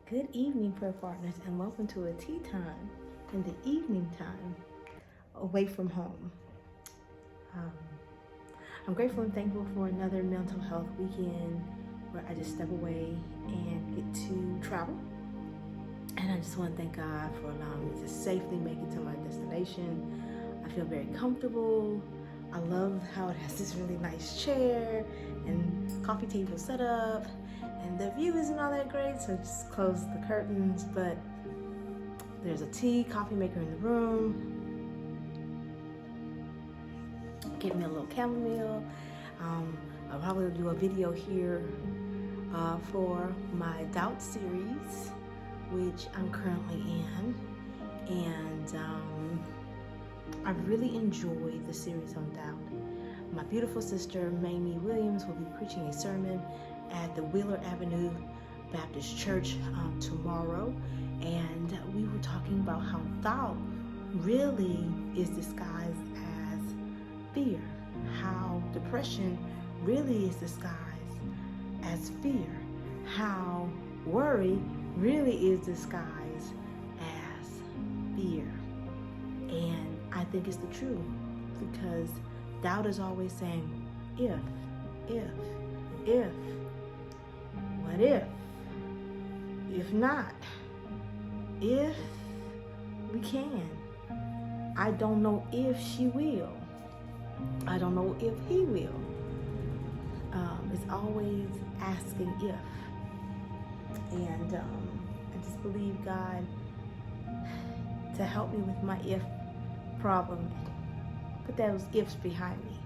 Good evening, prayer partners, and welcome to a tea time in the evening time away from home. Um, I'm grateful and thankful for another mental health weekend where I just step away and get to travel. And I just want to thank God for allowing me to safely make it to my destination. I feel very comfortable. I love how it has this really nice chair and coffee table set up, and the view isn't all that great, so I just close the curtains, but there's a coffee maker in the room. Get me a little chamomile. I'll probably do a video here for my Doubt series, which I'm currently in, and I really enjoyed the series on doubt. My beautiful sister, Mamie Williams, will be preaching a sermon at the Wheeler Avenue Baptist Church tomorrow, and we were talking about how doubt really is disguised as fear, how depression really is disguised as fear, how worry really is disguised as fear. And I think it's the truth, because doubt is always saying, if, what if not, if we can, I don't know if she will, I don't know if he will. It's always asking if, and I just believe God to help me with my if problem, put those ifs behind me.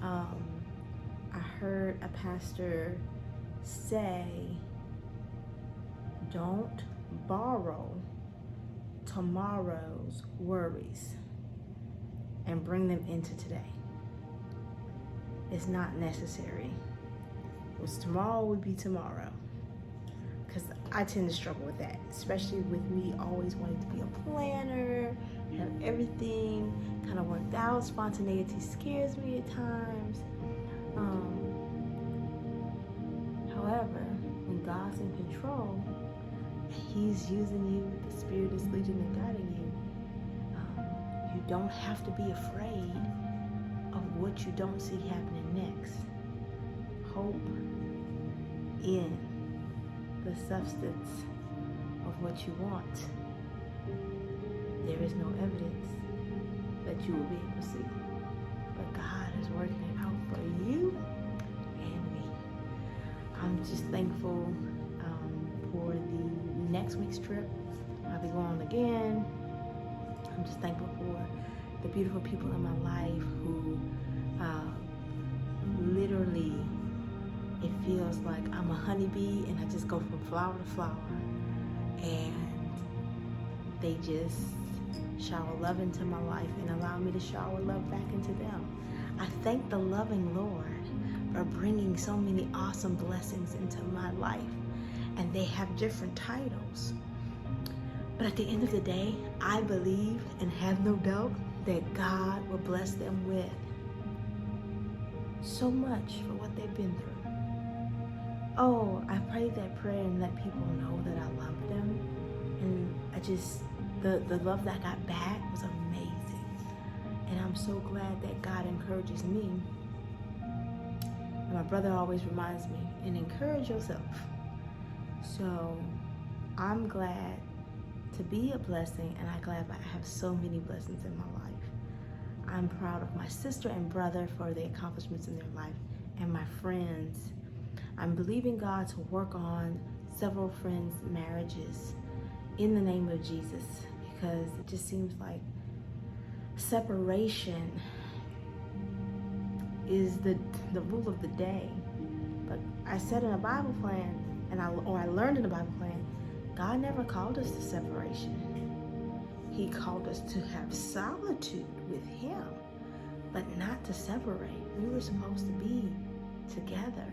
I heard a pastor say, don't borrow tomorrow's worries and bring them into today. It's not necessary. What's tomorrow would be tomorrow. Because I tend to struggle with that, especially with me always wanting to be a planner, have everything kind of worked out. Spontaneity scares me at times. However, when God's in control, He's using you, the Spirit is leading and guiding you, you don't have to be afraid of what you don't see happening next. Hope in the substance of what you want. There is no evidence that you will be able to see, but God is working it out for you and me. I'm just thankful for the next week's trip. I'll be going again. I'm just thankful for the beautiful people in my life who literally, it feels like I'm a honeybee and I just go from flower to flower, and they just shower love into my life and allow me to shower love back into them. I thank the loving Lord for bringing so many awesome blessings into my life, and they have different titles. But at the end of the day, I believe and have no doubt that God will bless them with so much for what they've been through. Oh, I prayed that prayer and let people know that I love them. And I just, the love that I got back was amazing. And I'm so glad that God encourages me. And my brother always reminds me, and encourage yourself. So I'm glad to be a blessing, and I'm glad I have so many blessings in my life. I'm proud of my sister and brother for the accomplishments in their life, and my friends. I'm believing God to work on several friends' marriages in the name of Jesus, because it just seems like separation is the rule of the day. But I said in a Bible plan, I learned in a Bible plan, God never called us to separation. He called us to have solitude with Him, but not to separate. We were supposed to be together.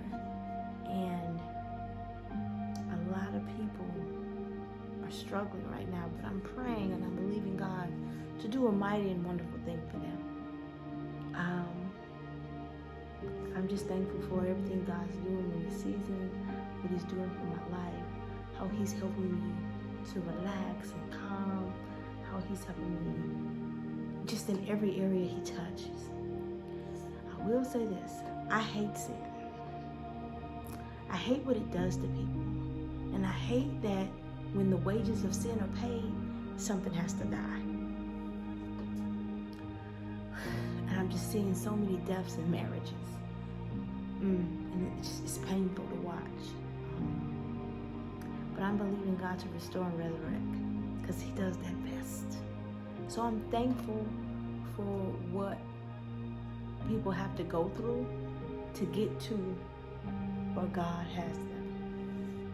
And a lot of people are struggling right now, but I'm praying and I'm believing God to do a mighty and wonderful thing for them. I'm just thankful for everything God's doing in this season, what He's doing for my life, how He he's helping me to relax and calm, how he's helping me just in every area he touches. I will say this, I hate sin. I hate what it does to people. And I hate that when the wages of sin are paid, something has to die. And I'm just seeing so many deaths in marriages. And it's painful to watch. But I'm believing God to restore and resurrect, because he does that best. So I'm thankful for what people have to go through to get to where God has them.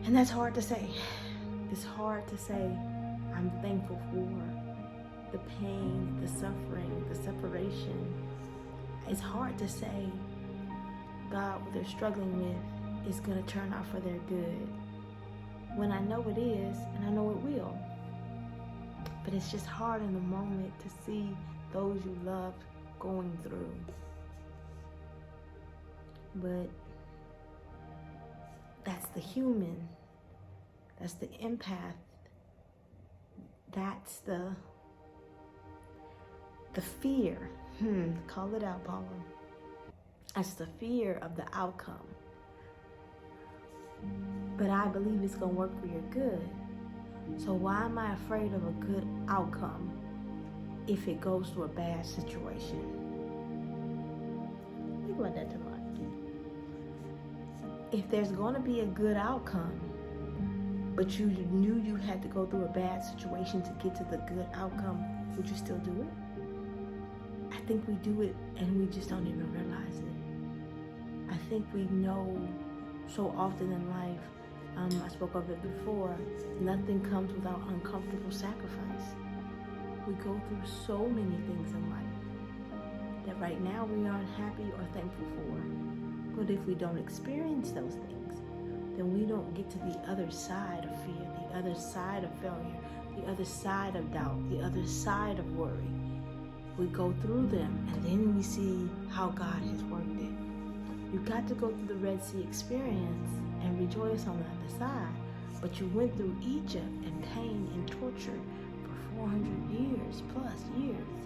And that's hard to say. It's hard to say I'm thankful for the pain, the suffering, the separation. It's hard to say God, what they're struggling with is going to turn out for their good, when I know it is and I know it will. But it's just hard in the moment to see those you love going through. But that's the human, that's the empath, that's the fear. Call it out, Paula. That's the fear of the outcome. But I believe it's going to work for your good. So why am I afraid of a good outcome if it goes to a bad situation? Think about that tonight. If there's going to be a good outcome, but you knew you had to go through a bad situation to get to the good outcome, would you still do it? I think we do it and we just don't even realize it. I think we know so often in life, I spoke of it before, nothing comes without uncomfortable sacrifice. We go through so many things in life that right now we aren't happy or thankful for. But if we don't experience those things, then we don't get to the other side of fear, the other side of failure, the other side of doubt, the other side of worry. We go through them and then we see how God has worked it. You got to go through the Red Sea experience and rejoice on the other side. But you went through Egypt and pain and torture for 400 years plus years.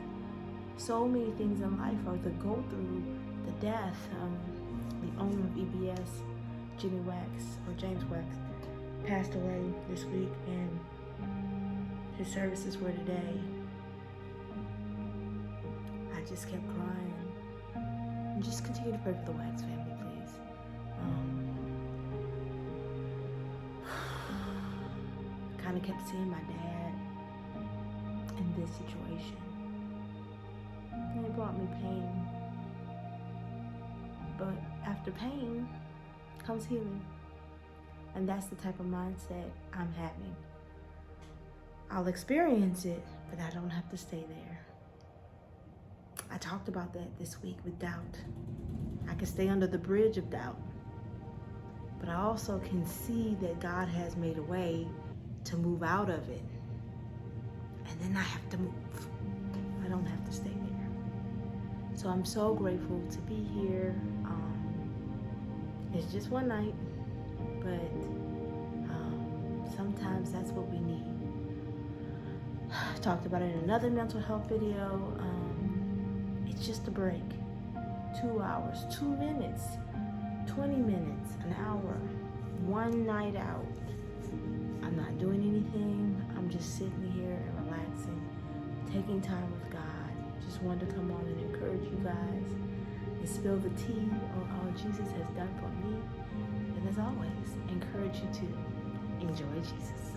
So many things in life are to go through. The death, the owner of EBS, James Wax, passed away this week, and his services were today. I just kept crying. And just continue to pray for the Wax family, please. Kind of kept seeing my dad in this situation. And it brought me pain. But after pain comes healing. And that's the type of mindset I'm having. I'll experience it, but I don't have to stay there. I talked about that this week with doubt. I can stay under the bridge of doubt, but I also can see that God has made a way to move out of it. And then I have to move. I don't have to stay there. So I'm so grateful to be here. It's just one night, but sometimes that's what we need. I talked about it in another mental health video. It's just a break. 2 hours, 2 minutes, 20 minutes, an hour, one night out. I'm not doing anything. I'm just sitting here and relaxing, taking time with God. Just wanted to come on and encourage you guys and spill the tea on all Jesus has done for me. And as always, encourage you to enjoy Jesus.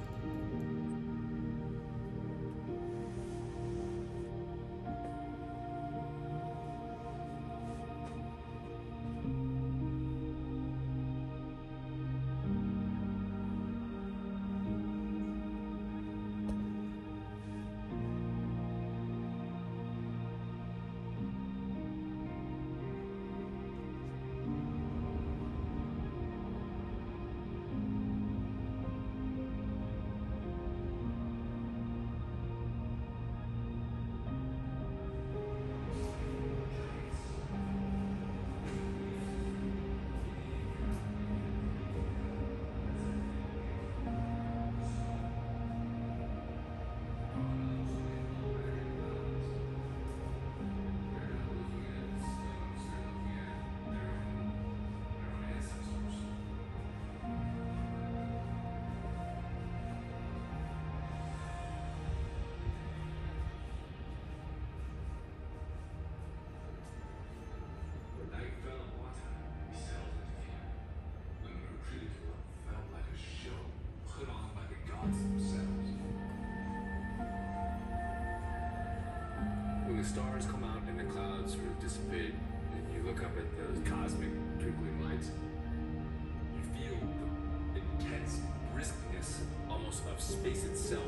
sort of dissipate, and you look up at those cosmic twinkling lights, you feel the intense briskness almost of space itself.